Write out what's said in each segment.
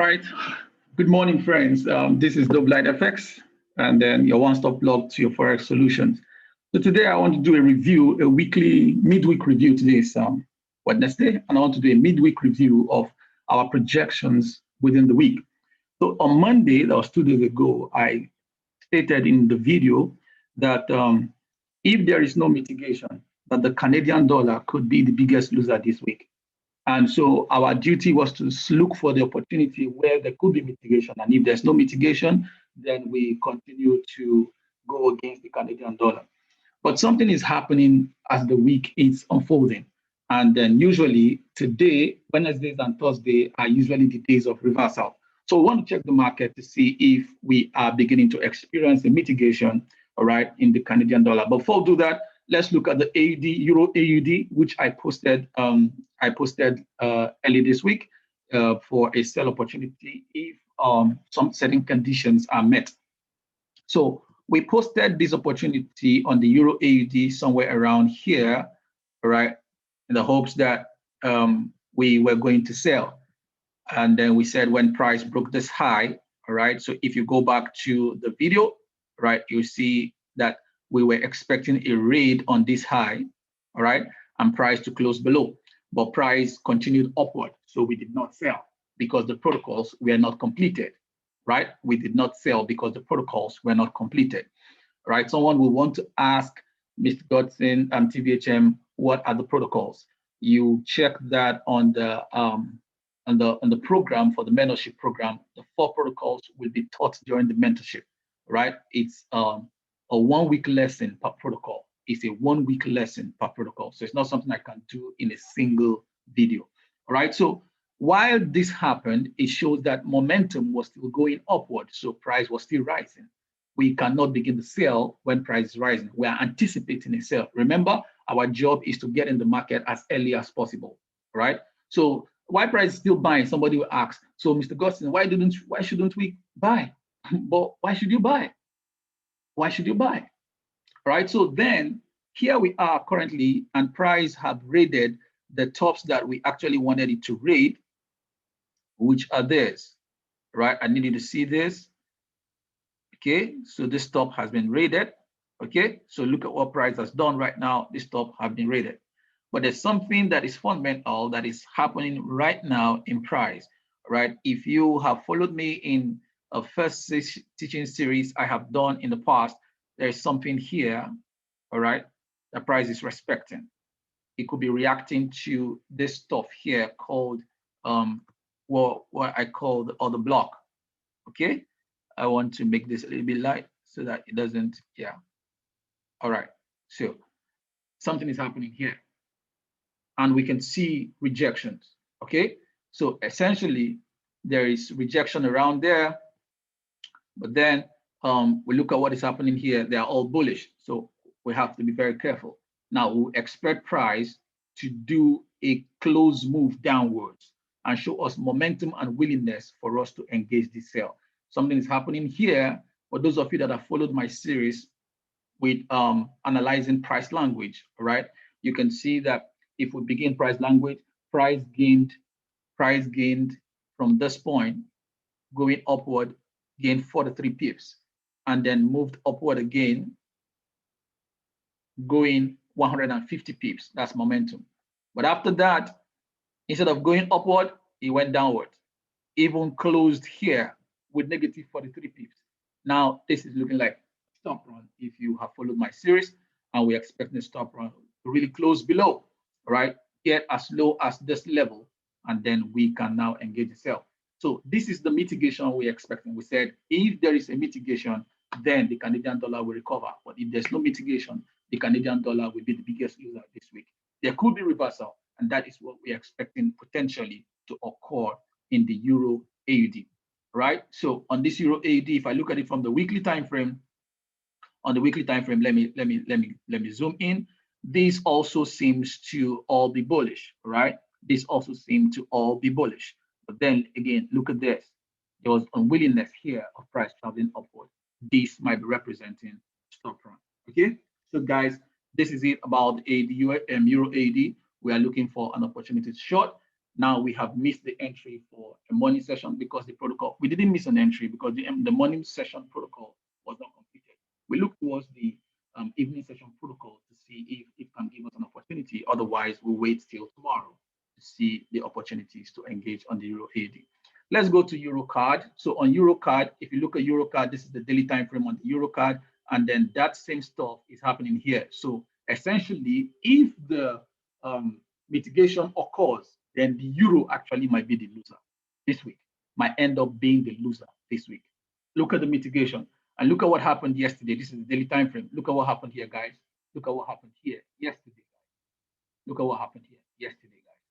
right. Good morning, friends. This is Double FX, and then your one-stop blog to your forex solutions. So today I want to do a review, a weekly midweek review. Today is Wednesday, and I want to do a midweek review of our projections within the week. So on Monday, that was 2 days ago, I stated in the video that if there is no mitigation, that the Canadian dollar could be the biggest loser this week. And so our duty was to look for the opportunity where there could be mitigation. And if there's no mitigation, then we continue to go against the Canadian dollar. But something is happening as the week is unfolding. And then usually today, Wednesdays and Thursday are usually the days of reversal. So we want to check the market to see if we are beginning to experience a mitigation, all right, in the Canadian dollar. But before we do that, let's look at the AUD, Euro AUD, which I posted early this week for a sell opportunity if some certain conditions are met. So we posted this opportunity on the Euro AUD somewhere around here, all right, in the hopes that we were going to sell. And then we said when price broke this high, all right, so if you go back to the video, right, you see that we were expecting a raid on this high, all right, and price to close below. But price continued upward, so we did not sell because the protocols were not completed, right? We did not sell because the protocols were not completed, right? Someone will want to ask Mr. Godson and TVHM, what are the protocols? You check that on the program for the mentorship program. The 4 protocols will be taught during the mentorship, right? It's a 1-week lesson per protocol. It's a 1-week lesson per protocol. So it's not something I can do in a single video. All right. So while this happened, it shows that momentum was still going upward. So price was still rising. We cannot begin to sell when price is rising. We are anticipating a sell. Remember, our job is to get in the market as early as possible. Right. So why price is still buying? Somebody will ask. So Mr. Gustin, why shouldn't we buy? But why should you buy? Why should you buy? Right. So then here we are currently, and price have raided the tops that we actually wanted it to raid, which are this. Right. I need you to see this. Okay. So this top has been raided. Okay. So look at what price has done right now. This top have been raided. But there's something that is fundamental that is happening right now in price. Right. If you have followed me in a first teaching series I have done in the past, there's something here, all right, the price is respecting. It could be reacting to this stuff here called what I call the other block. Okay, I want to make this a little bit light so that it doesn't, yeah. All right, so something is happening here, and we can see rejections. Okay, so essentially there is rejection around there, but then we look at what is happening here. They are all bullish. So we have to be very careful. Now we expect price to do a close move downwards and show us momentum and willingness for us to engage this sell. Something is happening here. For those of you that have followed my series with analyzing price language, all right, you can see that if we begin price language, price gained from this point going upward, gained 43 pips, and then moved upward again, going 150 pips. That's momentum. But after that, instead of going upward, it went downward, even closed here with negative 43 pips. Now, this is looking like stop run if you have followed my series, and we're expecting the stop run to really close below, right? Get as low as this level, and then we can now engage the sell. So this is the mitigation we're expecting. We said if there is a mitigation, then the Canadian dollar will recover. But if there's no mitigation, the Canadian dollar will be the biggest loser this week. There could be reversal, and that is what we're expecting potentially to occur in the Euro AUD. Right? So on this Euro AUD, if I look at it from the weekly time frame, on the weekly time frame, let me zoom in. This also seems to all be bullish, right? This also seems to all be bullish. But then again, look at this. There was unwillingness here of price traveling upward. This might be representing stop run. Okay, so guys, this is it about the Euro AUD. We are looking for an opportunity to short. Now we have missed the entry for a morning session because the protocol, we didn't miss an entry because the morning session protocol was not completed. We look towards the evening session protocol to see if it can give us an opportunity. Otherwise, we'll wait till tomorrow to see the opportunities to engage on the Euro AD. Let's go to Eurocard. So on Eurocard, if you look at Eurocard, this is the daily time frame on the Eurocard, and then that same stuff is happening here. So essentially, if the mitigation occurs, then the euro actually might be the loser this week, might end up being the loser this week. Look at the mitigation and look at what happened yesterday. This is the daily time frame. Look at what happened here, guys. Look at what happened here yesterday, guys. Look at what happened here yesterday, guys.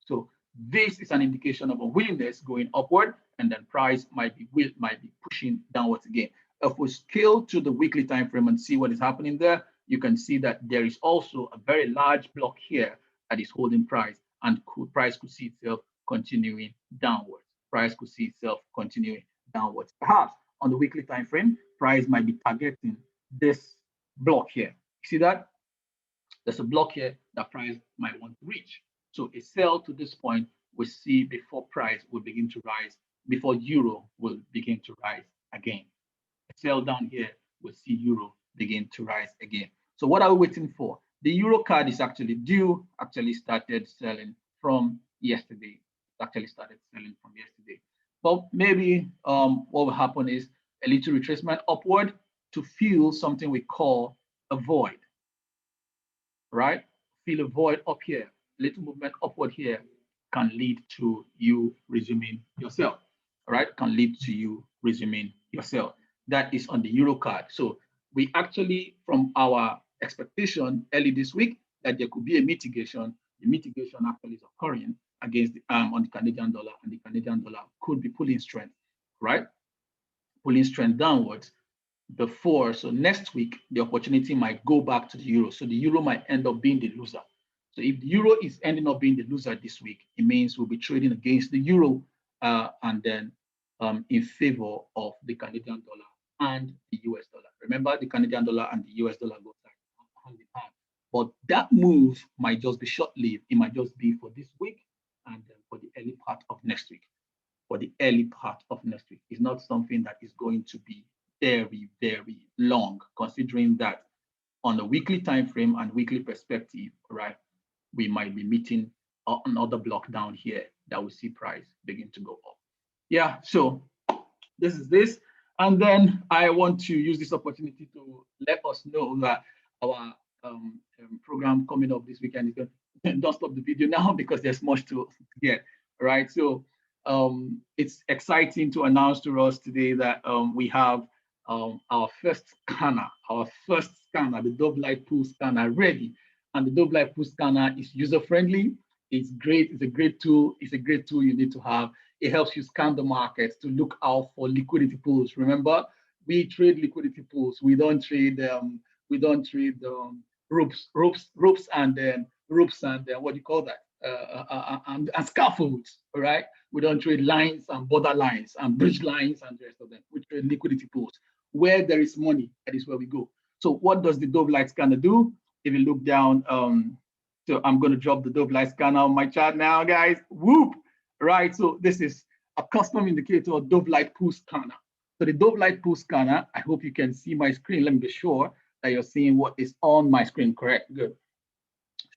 So this is an indication of a willingness going upward, and then price might be pushing downwards again. If we scale to the weekly time frame and see what is happening there, you can see that there is also a very large block here that is holding price, and price could see itself continuing downwards. Price could see itself continuing downwards. Perhaps on the weekly time frame, price might be targeting this block here. You see that? There's a block here that price might want to reach. So a sell to this point we see before price will begin to rise, before euro will begin to rise again. A sell down here will see euro begin to rise again. So what are we waiting for? The euro card is actually due, actually started selling from yesterday. Actually started selling from yesterday. But maybe what will happen is a little retracement upward to fill something we call a void, right? Fill a void up here. Little movement upward here can lead to you resuming yourself, right? Can lead to you resuming yourself. That is on the euro card. So we actually, from our expectation early this week, that there could be a mitigation. The mitigation actually is occurring against on the Canadian dollar, and the Canadian dollar could be pulling strength, right? Pulling strength downwards before. So next week, the opportunity might go back to the euro. So the euro might end up being the loser. So if the euro is ending up being the loser this week, it means we'll be trading against the euro and then in favor of the Canadian dollar and the US dollar. Remember, the Canadian dollar and the US dollar go hand in hand. But that move might just be short-lived. It might just be for this week and then for the early part of next week. For the early part of next week. It's not something that is going to be very, very long, considering that on a weekly time frame and weekly perspective, right, we might be meeting another block down here that will see price begin to go up. Yeah, so this is this. And then I want to use this opportunity to let us know that our program coming up this weekend is going to, don't stop the video now because there's much to get, right? So it's exciting to announce to us today that we have our first scanner, the Dove Light Pool scanner ready. And the Dove Light Pool scanner is user-friendly. It's great. It's a great tool. It's a great tool you need to have. It helps you scan the markets to look out for liquidity pools. Remember, we trade liquidity pools. We don't trade ropes and what do you call that? And scaffolds, all right? We don't trade lines and border lines and bridge lines and the rest of them. We trade liquidity pools. Where there is money, that is where we go. So what does the Dove Light scanner do? If you look down, so I'm going to drop the Dove Light scanner on my chart now, guys. Whoop! Right, so this is a custom indicator Dove Light Pool scanner. So the Dove Light Pool scanner, I hope you can see my screen. Let me be sure that you're seeing what is on my screen, correct? Good.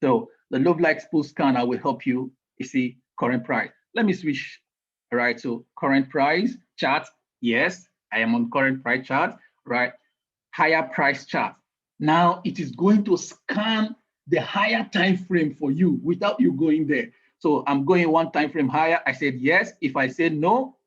So the Dove Light Pool scanner will help you see current price. Let me switch. All right, so current price chart. Yes, I am on current price chart, right? Higher price chart. Now it is going to scan the higher time frame for you without you going there. So I'm going one time frame higher. I said yes. If I said no,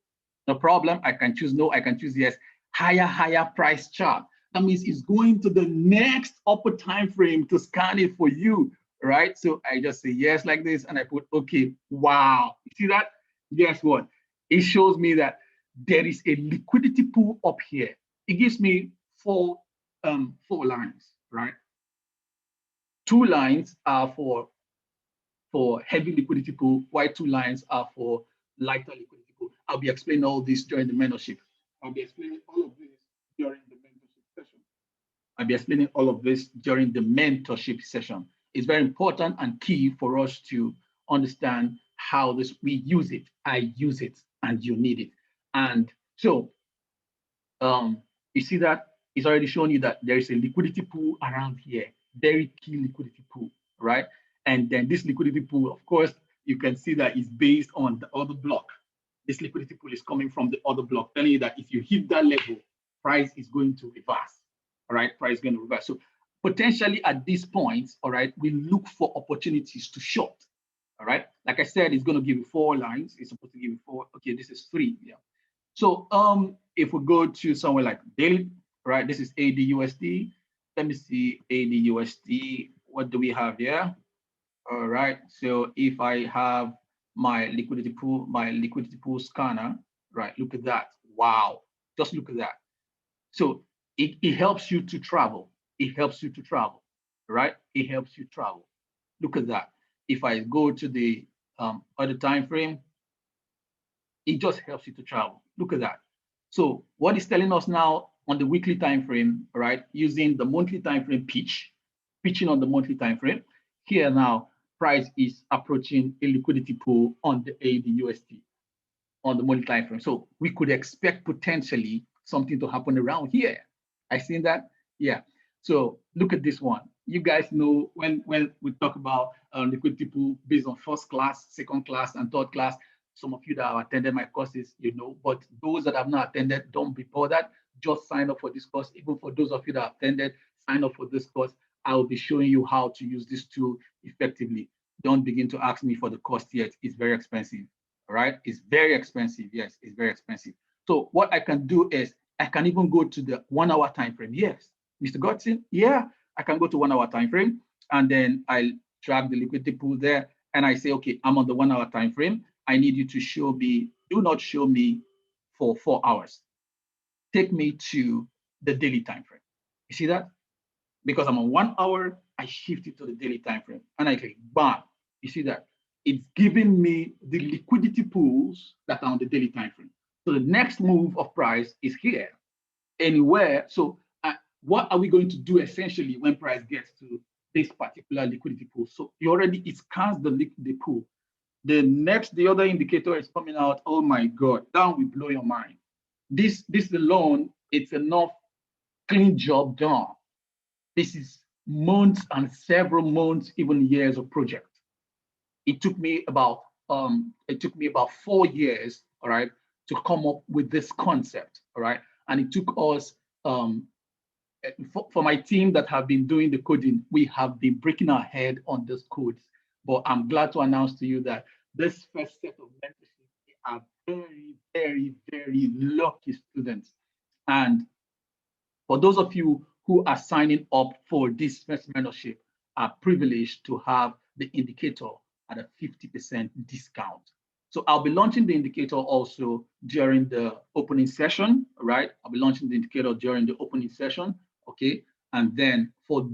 no problem. I can choose no. I can choose yes. Higher price chart. That means it's going to the next upper time frame to scan it for you, right? So I just say yes like this, and I put okay. Wow, you see that? Guess what? It shows me that there is a liquidity pool up here. It gives me four lines, right? 2 lines are for heavy liquidity pool, while 2 lines are for lighter liquidity pool. I'll be explaining all this during the mentorship. I'll be explaining all of this during the mentorship session. I'll be explaining all of this during the mentorship session. It's very important and key for us to understand how this we use it. I use it, and you need it. And so you see that it's already shown you that there is a liquidity pool around here, very key liquidity pool, right? And then this liquidity pool, of course, you can see that is based on the other block. This liquidity pool is coming from the other block, telling you that if you hit that level, price is going to reverse. All right, price is going to reverse. So potentially at this point, all right, we look for opportunities to short. All right, like I said, it's going to give you 4 lines. It's supposed to give you 4. Okay, this is 3. Yeah. So if we go to somewhere like daily, right? This is ADUSD. Let me see ADUSD. What do we have here? All right. So if I have my liquidity pool scanner, right? Look at that. Wow. Just look at that. So it helps you to travel. It helps you to travel, right? It helps you travel. Look at that. If I go to the other time frame, it just helps you to travel. Look at that. So what it's telling us now on the weekly time frame, right? Using the monthly time frame pitching on the monthly time frame. Here now, price is approaching a liquidity pool on the ADUSD on the monthly time frame. So we could expect potentially something to happen around here. I seen that. Yeah. So look at this one. You guys know when we talk about liquidity pool based on first class, second class, and third class. Some of you that have attended my courses, you know, but those that have not attended, don't be bothered. Just sign up for this course. Even for those of you that have attended, sign up for this course. I will be showing you how to use this tool effectively. Don't begin to ask me for the cost yet. It's very expensive. All right. It's very expensive. Yes, it's very expensive. So what I can do is I can even go to the 1 hour time frame. Yes, Mr. Godson. Yeah, I can go to 1 hour time frame, and then I'll drag the liquidity pool there, and I say, okay, I'm on the 1 hour time frame. I need you to show me, do not show me for 4 hours. Take me to the daily time frame. You see that? Because I'm on 1 hour, I shift it to the daily time frame, and I click bam. You see that? It's giving me the liquidity pools that are on the daily time frame. So the next move of price is here, anywhere. So what are we going to do essentially when price gets to this particular liquidity pool? So it scans the liquidity pool. The other indicator is coming out. Oh my God, that will blow your mind. This alone, it's enough clean job done. This is months and several months, even years of project. It took me about 4 years, all right, to come up with this concept, all right. And it took us for my team that have been doing the coding, we have been breaking our head on these codes. But I'm glad to announce to you that this first set of mentorship are very, very, very lucky students. And for those of you who are signing up for this first mentorship, are privileged to have the indicator at a 50% discount. So I'll be launching the indicator also during the opening session, right? I'll be launching the indicator during the opening session, okay? And then for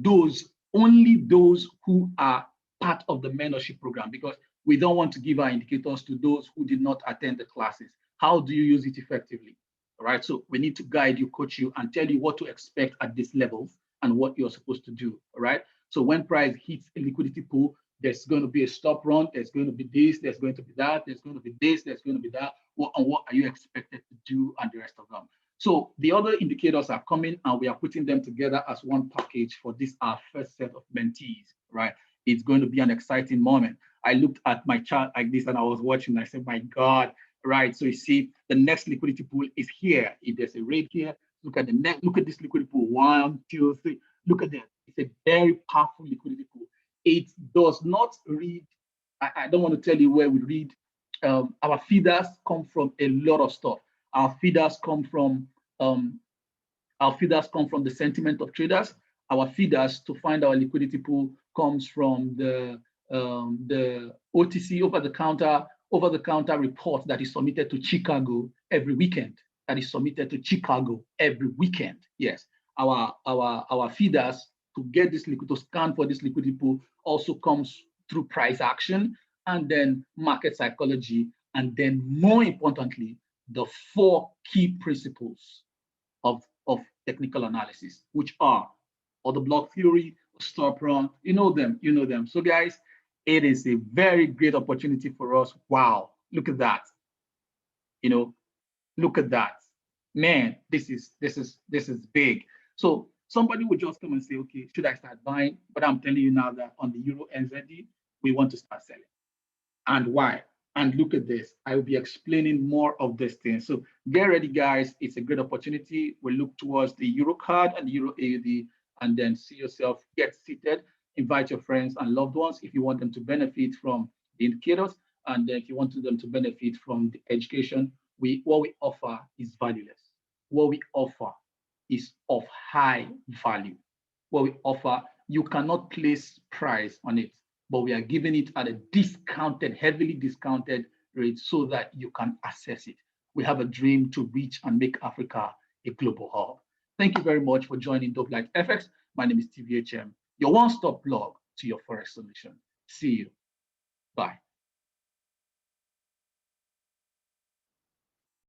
only those who are part of the mentorship program, because we don't want to give our indicators to those who did not attend the classes. How do you use it effectively? All right, so we need to guide you, coach you, and tell you what to expect at this level and what you're supposed to do, all right? So when price hits a liquidity pool, there's going to be a stop run, there's going to be this, there's going to be that, there's going to be this, there's going to be that. What are you expected to do, and the rest of them. So the other indicators are coming, and we are putting them together as one package for this, our first set of mentees, right? It's going to be an exciting moment. I looked at my chart like this and I was watching, I said, my God, right? So you see, the next liquidity pool is here. If there's a rate here, look at the next, look at this liquidity pool, 1, 2, 3, look at that. It's a very powerful liquidity pool. It does not read, I don't want to tell you where we read. Our feeders come from a lot of stuff. Our feeders come from the sentiment of traders. Our feeders to find our liquidity pool comes from the OTC, over-the-counter report that is submitted to Chicago every weekend. Yes, our feeders to get this to scan for this liquidity pool also comes through price action, and then market psychology, and then more importantly, the 4 key principles of technical analysis, which are order block theory, stop run. You know them. So guys, It is a very great opportunity for us. Wow, look at that. You know, look at that. Man, this is big. So somebody would just come and say, okay, should I start buying? But I'm telling you now that on the Euro NZD, we want to start selling. And why? And look at this. I will be explaining more of this thing. So get ready, guys. It's a great opportunity. We look towards the Euro card and the Euro AUD, and then see yourself get seated. Invite your friends and loved ones if you want them to benefit from the indicators, and then if you want them to benefit from the education. What we offer is valueless. What we offer is of high value. What we offer, you cannot place price on it, but we are giving it at a discounted, heavily discounted rate so that you can access it. We have a dream to reach and make Africa a global hub. Thank you very much for joining Dope Like FX. My name is TVHM, your one-stop blog to your forex solution. See you. Bye.